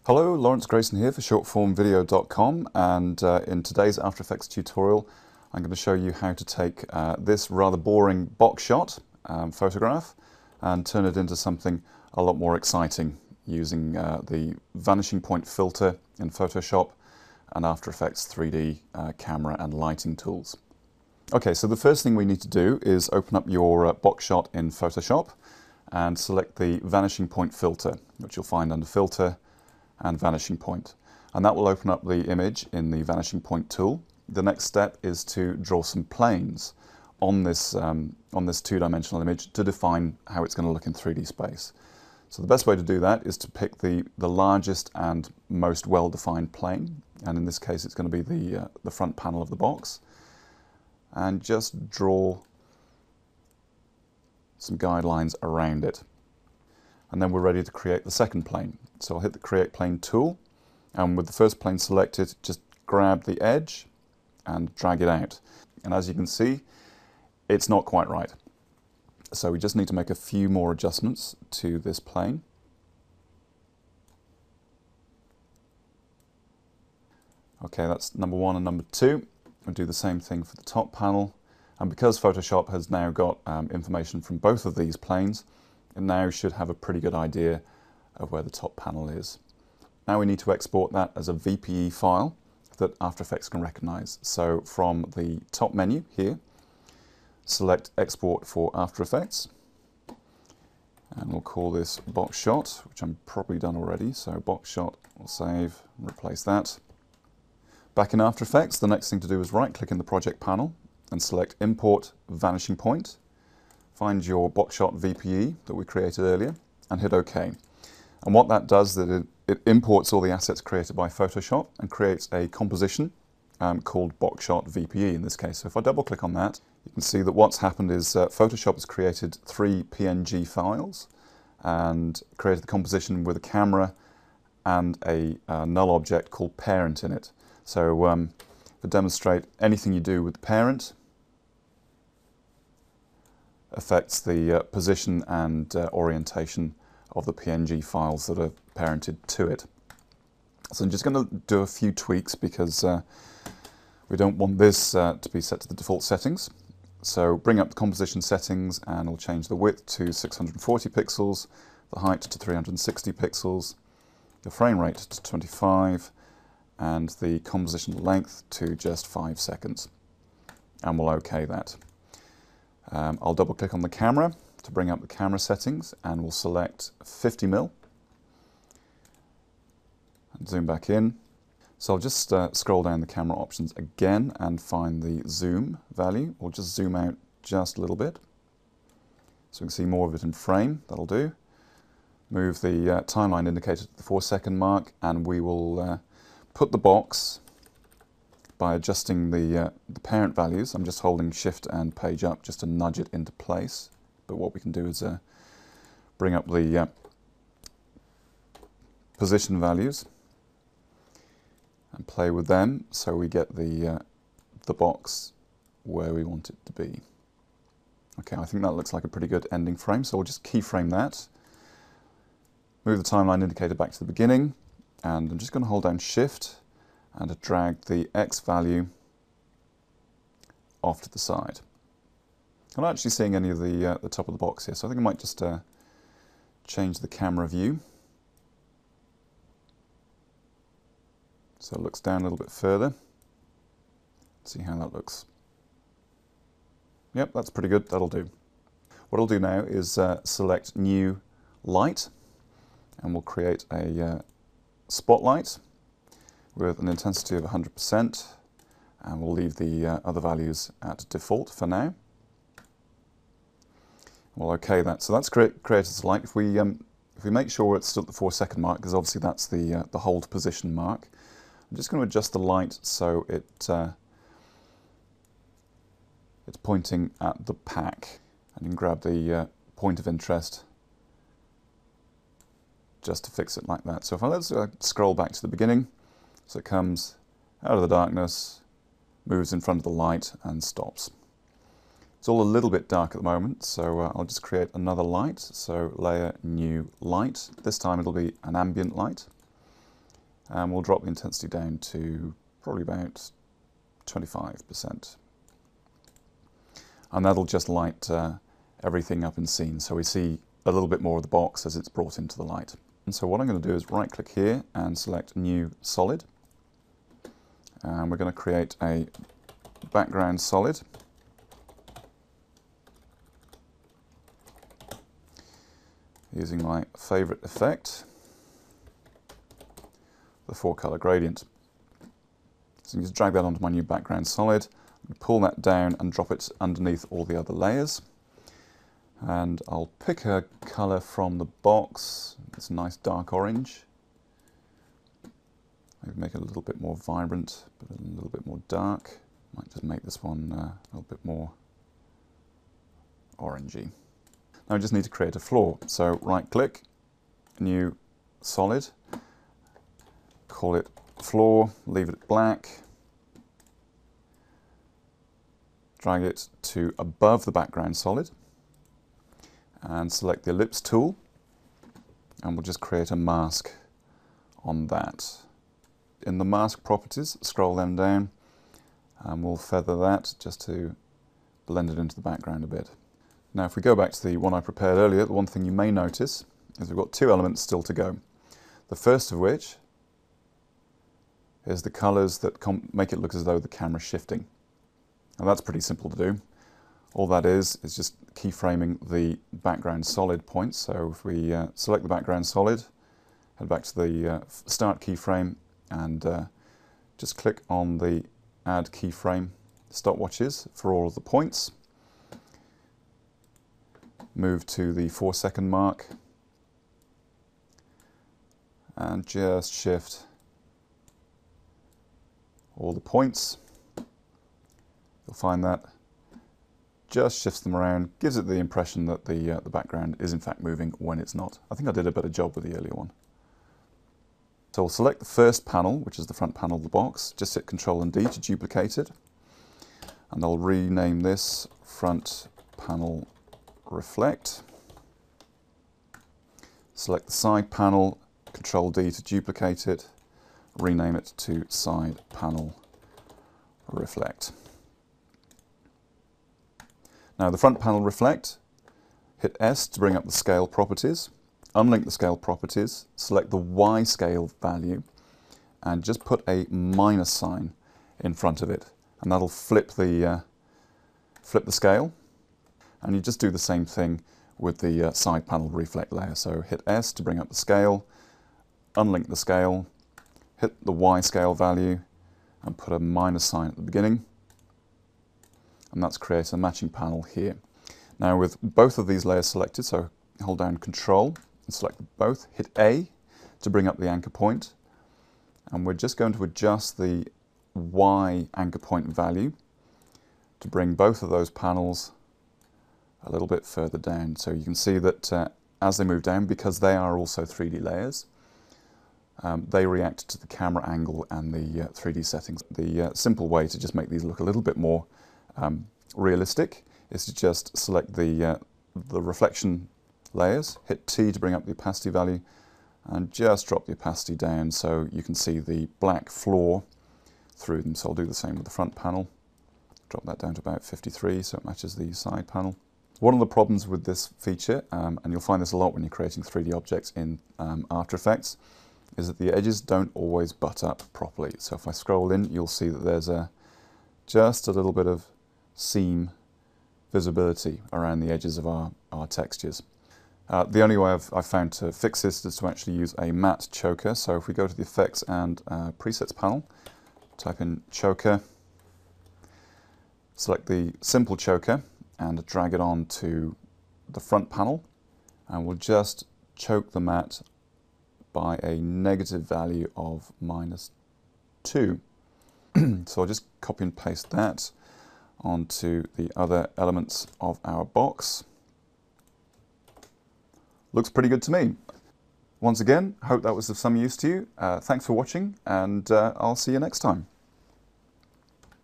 Hello, Lawrence Grayson here for shortformvideo.com, and in today's After Effects tutorial I'm going to show you how to take this rather boring box shot photograph and turn it into something a lot more exciting using the vanishing point filter in Photoshop and After Effects 3D camera and lighting tools. Okay, so the first thing we need to do is open up your box shot in Photoshop and select the vanishing point filter, which you'll find under Filter and Vanishing Point, and that will open up the image in the Vanishing Point tool. The next step is to draw some planes on this two-dimensional image to define how it's going to look in 3D space. So the best way to do that is to pick the largest and most well-defined plane, and in this case it's going to be the front panel of the box, and just draw some guidelines around it. And then we're ready to create the second plane. So I'll hit the Create Plane tool, and with the first plane selected, just grab the edge and drag it out. And as you can see, it's not quite right. So we just need to make a few more adjustments to this plane. Okay, that's number one and number two. We'll do the same thing for the top panel. And because Photoshop has now got information from both of these planes, it now should have a pretty good idea of where the top panel is. Now we need to export that as a VPE file that After Effects can recognize. So from the top menu here, select Export for After Effects, and we'll call this box shot, which I'm probably done already. So box shot, we'll save and replace that. Back in After Effects, the next thing to do is right-click in the project panel and select Import Vanishing Point. Find your box shot VPE that we created earlier and hit OK. And what that does is it imports all the assets created by Photoshop and creates a composition called box shot VPE in this case. So if I double click on that, you can see that what's happened is Photoshop has created 3 PNG files and created the composition with a camera and a null object called parent in it. So to demonstrate, anything you do with the parent affects the position and orientation of the PNG files that are parented to it. So I'm just going to do a few tweaks because we don't want this to be set to the default settings. So bring up the composition settings and we'll change the width to 640 pixels, the height to 360 pixels, the frame rate to 25, and the composition length to just 5 seconds. And we'll OK that. I'll double click on the camera to bring up the camera settings, and we'll select 50mm and zoom back in. So I'll just scroll down the camera options again and find the zoom value. We'll just zoom out just a little bit so we can see more of it in frame. That'll do. Move the timeline indicator to the 4-second mark, and we will put the box by adjusting the parent values. I'm just holding Shift and Page up just to nudge it into place. But what we can do is bring up the position values and play with them so we get the box where we want it to be. Okay, I think that looks like a pretty good ending frame, so we'll just keyframe that. Move the timeline indicator back to the beginning, and I'm just going to hold down Shift and drag the X value off to the side. I'm not actually seeing any of the top of the box here, so I think I might just change the camera view so it looks down a little bit further. See how that looks. Yep, that's pretty good. That'll do. What I'll do now is select New Light, and we'll create a spotlight with an intensity of 100%, and we'll leave the other values at default for now. We'll OK that. So that's created as a light. If we make sure it's still at the 4-second mark, because obviously that's the hold position mark, I'm just going to adjust the light so it's pointing at the pack, and you can grab the point of interest just to fix it like that. So if let's scroll back to the beginning, so it comes out of the darkness, moves in front of the light and stops. It's all a little bit dark at the moment, so I'll just create another light. So layer, new light. This time it'll be an ambient light. and we'll drop the intensity down to probably about 25%. And that'll just light everything up in scene, so we see a little bit more of the box as it's brought into the light. And so what I'm going to do is right click here and select New Solid, and we're going to create a background solid. Using my favourite effect, the 4-color gradient. So you just drag that onto my new background solid, pull that down and drop it underneath all the other layers. And I'll pick a colour from the box. It's a nice dark orange. Maybe make it a little bit more vibrant, but a little bit more dark. Might just make this one a little bit more orangey. Now I just need to create a floor. So right click, New Solid, call it Floor, leave it black, drag it to above the background solid, and select the ellipse tool, and we'll just create a mask on that. In the mask properties, scroll them down, and we'll feather that just to blend it into the background a bit. Now if we go back to the one I prepared earlier, the one thing you may notice is we've got 2 elements still to go. The first of which is the colours that make it look as though the camera's shifting. And that's pretty simple to do. All that is just keyframing the background solid points. So if we select the background solid, head back to the start keyframe, and just click on the add keyframe stopwatches for all of the points. Move to the 4-second mark and just shift all the points. You'll find that just shifts them around, gives it the impression that the background is in fact moving when it's not. I think I did a better job with the earlier one. So I'll select the first panel, which is the front panel of the box, just hit Ctrl and D to duplicate it, and I'll rename this Front Panel Reflect. Select the side panel, Ctrl D to duplicate it, rename it to Side Panel Reflect. Now the front panel reflect, hit S to bring up the scale properties, unlink the scale properties, select the Y scale value, and just put a minus sign in front of it, and that'll flip the scale. And you just do the same thing with the side panel reflect layer. So hit S to bring up the scale, unlink the scale, hit the Y scale value, and put a minus sign at the beginning. And that's created a matching panel here. Now with both of these layers selected, so hold down Control and select both, hit A to bring up the anchor point, and we're just going to adjust the Y anchor point value to bring both of those panels a little bit further down. So you can see that as they move down, because they are also 3D layers, they react to the camera angle and the 3D settings. The simple way to just make these look a little bit more realistic is to just select the reflection layers, hit T to bring up the opacity value, and just drop the opacity down so you can see the black floor through them. So I'll do the same with the front panel. Drop that down to about 53 so it matches the side panel. One of the problems with this feature, and you'll find this a lot when you're creating 3D objects in After Effects, is that the edges don't always butt up properly. So if I scroll in, you'll see that there's just a little bit of seam visibility around the edges of our textures. The only way I've found to fix this is to actually use a matte choker. So if we go to the Effects and Presets panel, type in choker, select the simple choker and drag it on to the front panel, and we'll just choke the matte by a negative value of -2. So I'll just copy and paste that onto the other elements of our box. Looks pretty good to me. Once again, hope that was of some use to you. Thanks for watching, and I'll see you next time.